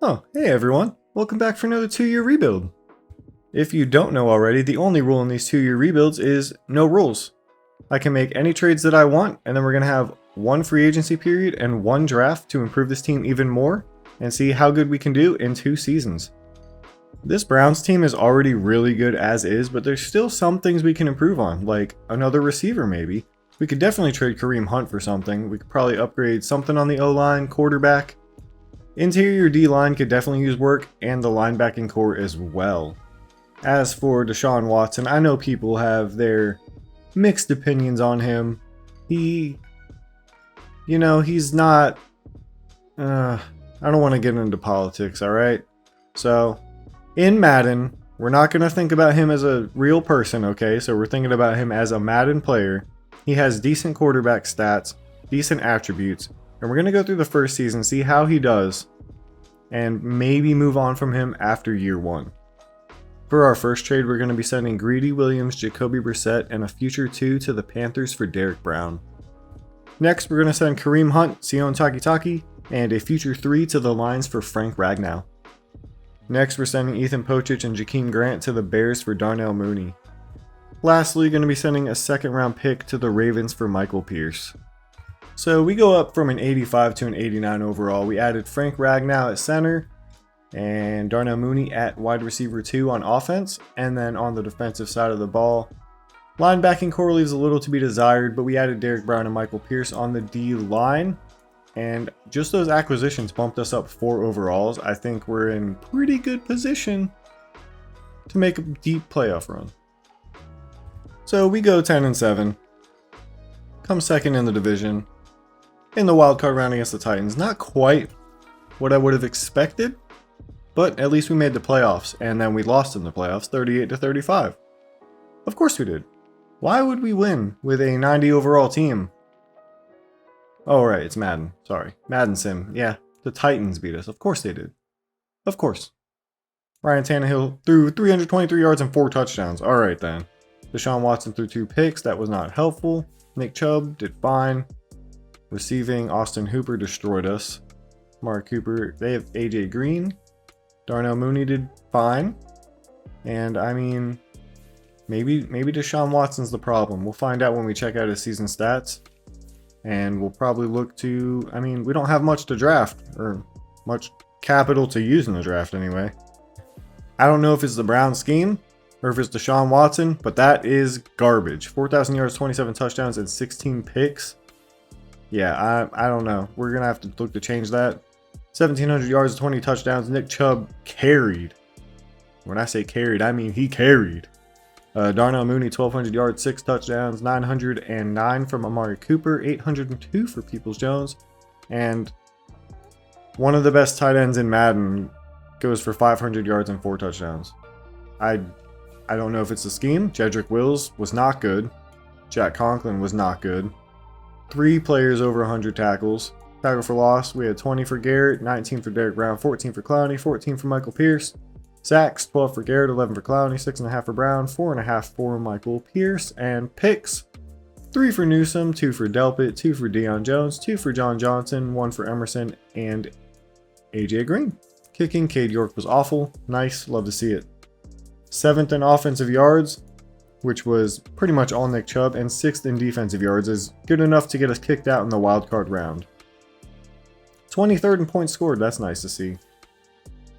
Oh, hey everyone. Welcome back for another 2-year rebuild. If you don't know already, the only rule in these 2-year rebuilds is no rules. I can make any trades that I want, and then we're going to have one free agency period and one draft to improve this team even more and see how good we can do in 2 seasons. This Browns team is already really good as is, but there's still some things we can improve on, like another receiver maybe. We could definitely trade Kareem Hunt for something. We could probably upgrade something on the O-line, quarterback. Interior D-line could definitely use work, and the linebacking core as well. As for Deshaun Watson, I know people have their mixed opinions on him. He's not... I don't want to get into politics, alright? So, in Madden, we're not going to think about him as a real person, okay? So we're thinking about him as a Madden player. He has decent quarterback stats, decent attributes, and we're going to go through the first season, see how he does, and maybe move on from him after year 1. For our first trade, we're going to be sending Greedy Williams, Jacoby Brissett, and a future 2 to the Panthers for Derrick Brown. Next, we're going to send Kareem Hunt, Sion Takitaki, and a future 3 to the Lions for Frank Ragnow. Next, we're sending Ethan Pocic and Jakeem Grant to the Bears for Darnell Mooney. Lastly, going to be sending a second-round pick to the Ravens for Michael Pierce. So we go up from an 85 to an 89 overall. We added Frank Ragnow at center and Darnell Mooney at wide receiver 2 on offense. And then on the defensive side of the ball, linebacking core leaves a little to be desired, but we added Derrick Brown and Michael Pierce on the D line. And just those acquisitions bumped us up 4 overalls. I think we're in pretty good position to make a deep playoff run. So we go 10-7, come second in the division. In the wildcard round against the Titans, not quite what I would have expected, but at least we made the playoffs, and then we lost in the playoffs 38-35. Of course we did. Why would we win with a 90 overall team? Oh right, it's Madden. Sorry. Madden Sim. Yeah, the Titans beat us. Of course they did. Of course. Ryan Tannehill threw 323 yards and 4 touchdowns. Alright then. Deshaun Watson threw 2 picks. That was not helpful. Nick Chubb did fine. Receiving, Austin Hooper destroyed us. Mark Cooper, they have AJ Green. Darnell Mooney did fine. And I mean, maybe Deshaun Watson's the problem. We'll find out when we check out his season stats. And we'll probably look to, we don't have much to draft, or much capital to use in the draft anyway. I don't know if it's the Brown scheme, or if it's Deshaun Watson, but that is garbage. 4,000 yards, 27 touchdowns, and 16 picks. Yeah, I don't know. We're going to have to look to change that. 1,700 yards, 20 touchdowns. Nick Chubb carried. When I say carried, I mean he carried. Darnell Mooney, 1,200 yards, 6 touchdowns. 909 from Amari Cooper. 802 for Peoples-Jones. And one of the best tight ends in Madden goes for 500 yards and 4 touchdowns. I don't know if it's the scheme. Jedrick Wills was not good. Jack Conklin was not good. 3 players over 100 tackles. Tackle for loss, we had 20 for Garrett, 19 for Derrick Brown, 14 for Clowney, 14 for Michael Pierce. Sacks, 12 for Garrett, 11 for Clowney, 6.5 for Brown, 4.5 for Michael Pierce. And picks, 3 for Newsome, 2 for Delpit, 2 for Deion Jones, 2 for John Johnson, 1 for Emerson, and AJ Green. Kicking, Cade York was awful. Nice, love to see it. 7th in offensive yards, which was pretty much all Nick Chubb, and 6th in defensive yards, is good enough to get us kicked out in the wildcard round. 23rd in points scored, that's nice to see.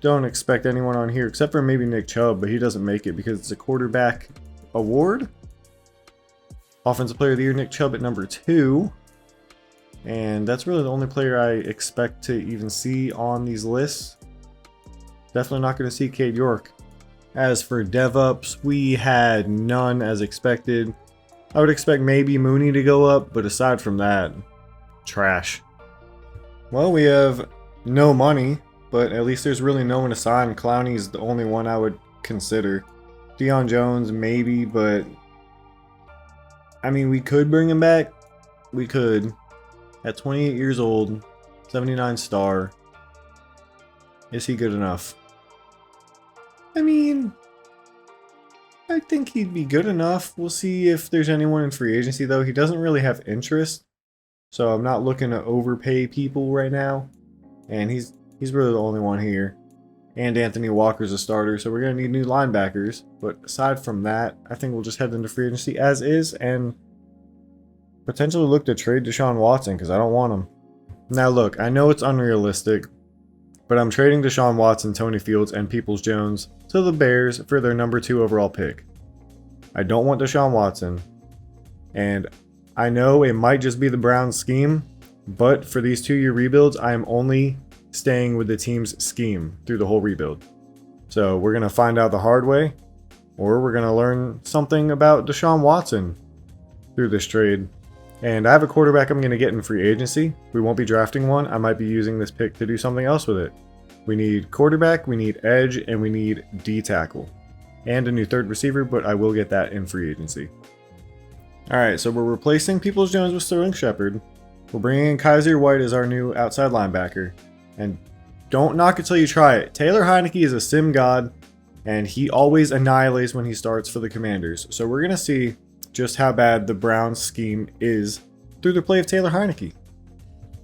Don't expect anyone on here, except for maybe Nick Chubb, but he doesn't make it because it's a quarterback award. Offensive Player of the Year, Nick Chubb at number 2. And that's really the only player I expect to even see on these lists. Definitely not going to see Cade York. As for dev-ups, we had none as expected. I would expect maybe Mooney to go up, but aside from that, trash. Well, we have no money, but at least there's really no one to sign. Clowney's the only one I would consider. Deion Jones, maybe, but we could bring him back. We could. At 28 years old, 79 star. Is he good enough? I think he'd be good enough. We'll see if there's anyone in free agency, though. He doesn't really have interest, so I'm not looking to overpay people right now. And he's He's really the only one here. And Anthony Walker's a starter, so we're going to need new linebackers. But aside from that, I think we'll just head into free agency as is and potentially look to trade Deshaun Watson because I don't want him. Now look, I know it's unrealistic, but I'm trading Deshaun Watson, Tony Fields, and Peoples-Jones to the Bears for their number 2 overall pick. I don't want Deshaun Watson, and I know it might just be the Browns scheme, but for these 2-year rebuilds, I am only staying with the team's scheme through the whole rebuild. So we're going to find out the hard way, or we're going to learn something about Deshaun Watson through this trade. And I have a quarterback I'm going to get in free agency. We won't be drafting one. I might be using this pick to do something else with it. We need quarterback, we need edge, and we need D tackle. And a new third receiver, but I will get that in free agency. Alright, so we're replacing Peoples-Jones with Sterling Shepard. We're bringing in Kaiser White as our new outside linebacker. And don't knock it till you try it. Taylor Heinicke is a sim god, and he always annihilates when he starts for the Commanders. So we're going to see just how bad the Browns scheme is through the play of Taylor Heinicke.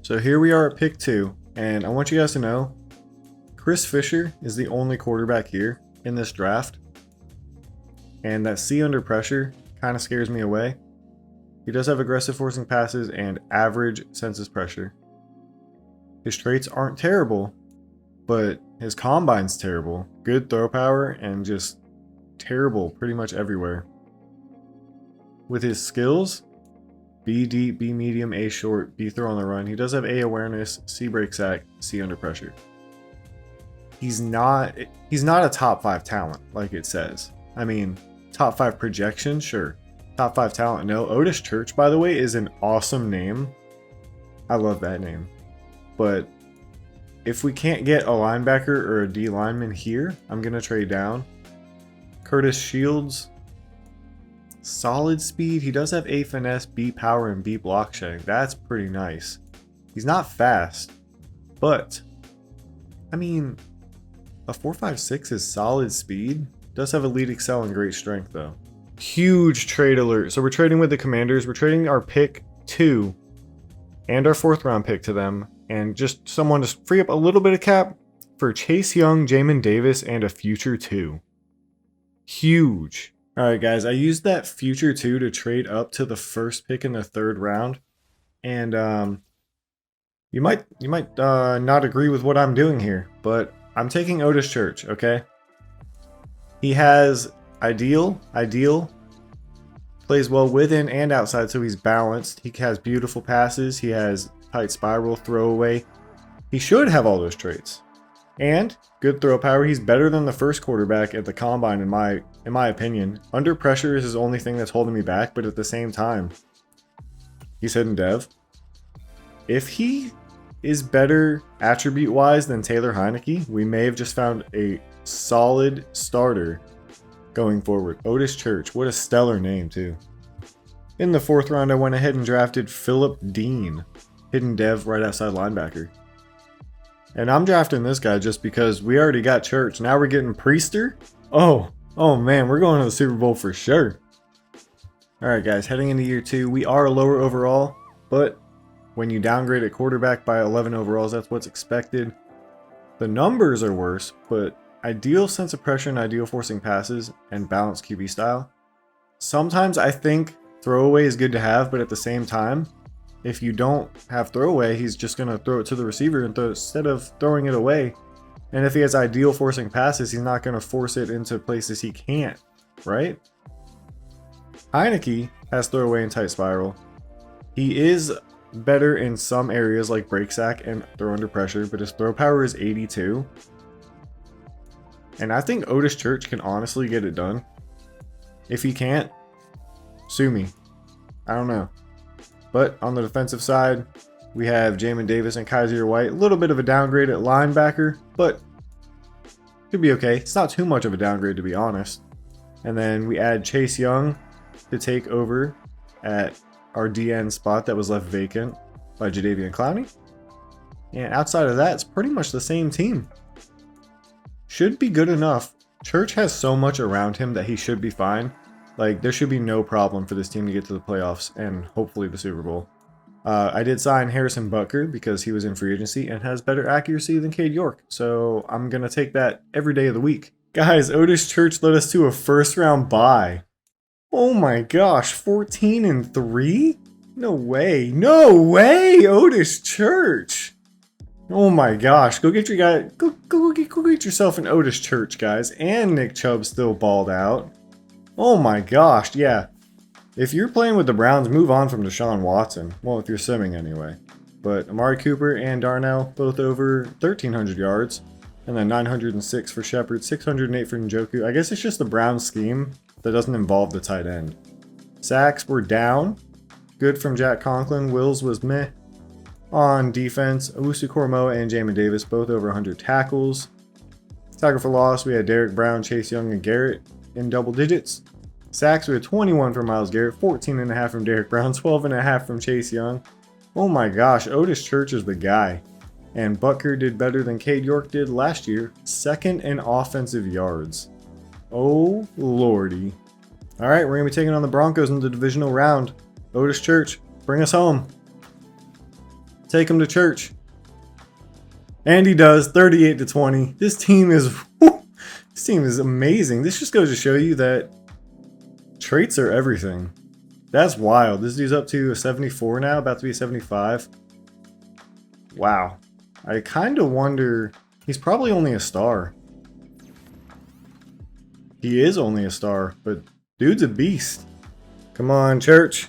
So here we are at pick 2, and I want you guys to know, Chris Fisher is the only quarterback here in this draft. And that C under pressure kind of scares me away. He does have aggressive forcing passes and average senses pressure. His traits aren't terrible, but his combine's terrible. Good throw power and just terrible pretty much everywhere. With his skills, B deep, B medium, A short, B throw on the run, he does have A awareness, C break sack, C under pressure. He's not a top 5 talent like it says. I mean, top 5 projection, sure. Top 5 talent, no. Otis Church, by the way, is an awesome name. I love that name. But if we can't get a linebacker or a D lineman here, I'm going to trade down. Curtis Shields, solid speed. He does have A finesse, B power, and B block shedding. That's pretty nice. He's not fast, but I mean, a 4.56 is solid speed. Does have elite excel and great strength though. Huge trade alert. So we're trading with the Commanders. We're trading our pick 2 and our 4th round pick to them, and just someone to free up a little bit of cap for Chase Young, Jamin Davis, and a future 2. Huge. Alright guys, I used that future 2 to trade up to the 1st pick in the 3rd round. And you might not agree with what I'm doing here, but I'm taking Otis Church, okay? He has ideal, plays well within and outside, so he's balanced. He has beautiful passes, he has tight spiral, throwaway. He should have all those traits. And good throw power. He's better than the first quarterback at the combine in my opinion. Under pressure is his only thing that's holding me back, but at the same time, he's hidden dev. If he is better attribute wise than Taylor Heinicke, we may have just found a solid starter going forward. Otis Church, what a stellar name too. In the 4th round, I went ahead and drafted Philip Dean, hidden dev right outside linebacker. And I'm drafting this guy just because we already got Church. Now we're getting Priester. Oh man, we're going to the Super Bowl for sure. Alright guys, heading into year 2, we are lower overall, but when you downgrade a quarterback by 11 overalls, that's what's expected. The numbers are worse, but ideal sense of pressure and ideal forcing passes and balanced QB style. Sometimes I think throwaway is good to have, but at the same time, if you don't have throwaway, he's just going to throw it to the receiver instead of throwing it away. And if he has ideal forcing passes, he's not going to force it into places he can't, right? Heinicke has throwaway and tight spiral. He is better in some areas like break sack and throw under pressure, but his throw power is 82. And I think Otis Church can honestly get it done. If he can't, sue me. I don't know. But on the defensive side, we have Jamin Davis and Kaiser White. A little bit of a downgrade at linebacker, but could be okay. It's not too much of a downgrade, to be honest. And then we add Chase Young to take over at our DN spot that was left vacant by Jadeveon Clowney. And outside of that, it's pretty much the same team. Should be good enough. Church has so much around him that he should be fine. Like, there should be no problem for this team to get to the playoffs and hopefully the Super Bowl. I did sign Harrison Butker because he was in free agency and has better accuracy than Cade York. So I'm going to take that every day of the week. Guys, Otis Church led us to a first round bye. Oh my gosh, 14-3? No way. No way, Otis Church. Oh my gosh, go get your guy. Go get yourself an Otis Church, guys. And Nick Chubb still balled out. Oh my gosh, yeah. If you're playing with the Browns, move on from Deshaun Watson. Well, if you're simming anyway. But Amari Cooper and Darnell both over 1,300 yards. And then 906 for Shepard, 608 for Njoku. I guess it's just the Browns scheme that doesn't involve the tight end. Sacks were down. Good from Jack Conklin. Wills was meh. On defense, Owusu-Koramoah and Jamin Davis both over 100 tackles. Tackle for loss, we had Derek Brown, Chase Young, and Garrett in double digits. Sacks, we had 21 from Myles Garrett, 14.5 from Derek Brown, 12.5 from Chase Young. Oh my gosh, Otis Church is the guy. And Butker did better than Cade York did last year, second in offensive yards. Oh lordy. Alright, we're going to be taking on the Broncos in the divisional round. Otis Church, bring us home. Take him to church. And he does, 38-20. This team is amazing. This just goes to show you that traits are everything. That's wild. This dude's up to a 74 now, about to be 75. Wow. I kind of wonder, he's probably only a star. He is only a star, but dude's a beast. Come on, Church.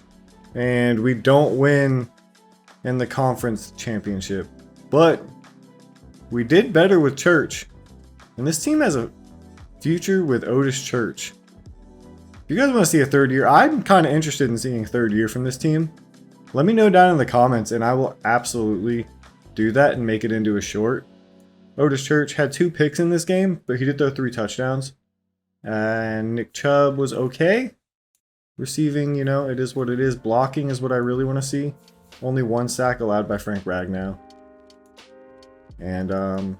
And we don't win in the conference championship, but we did better with Church. And this team has a future with Otis Church. If you guys want to see a third year, I'm kind of interested in seeing a third year from this team. Let me know down in the comments and I will absolutely do that and make it into a short. Otis Church had 2 picks in this game, but he did throw 3 touchdowns. And Nick Chubb was okay. Receiving, you know, it is what it is. Blocking is what I really want to see. Only 1 sack allowed by Frank Ragnow. And I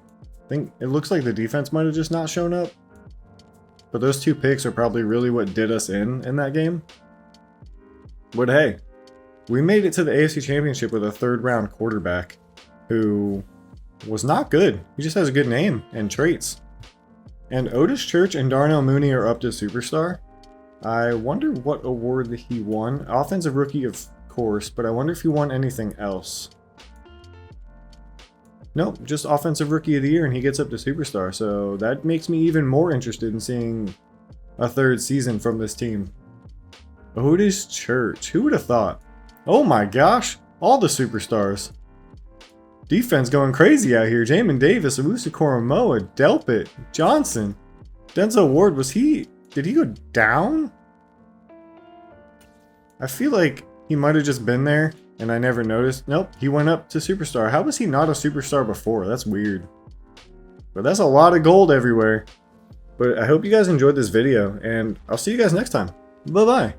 think it looks like the defense might have just not shown up. But those 2 picks are probably really what did us in that game. But hey, we made it to the AFC Championship with a 3rd round quarterback who was not good. He just has a good name and traits. And Otis Church and Darnell Mooney are up to superstar. I wonder what award he won. Offensive Rookie, of course, but I wonder if he won anything else. Nope, just Offensive Rookie of the Year, and he gets up to superstar. So that makes me even more interested in seeing a 3rd season from this team. Otis Church, who would have thought? Oh my gosh, all the superstars. Defense going crazy out here. Jamin Davis, Owusu-Koramoah, Delpit, Johnson, Denzel Ward. Did he go down? I feel like he might have just been there and I never noticed. Nope, he went up to superstar. How was he not a superstar before? That's weird. But that's a lot of gold everywhere. But I hope you guys enjoyed this video and I'll see you guys next time. Bye-bye.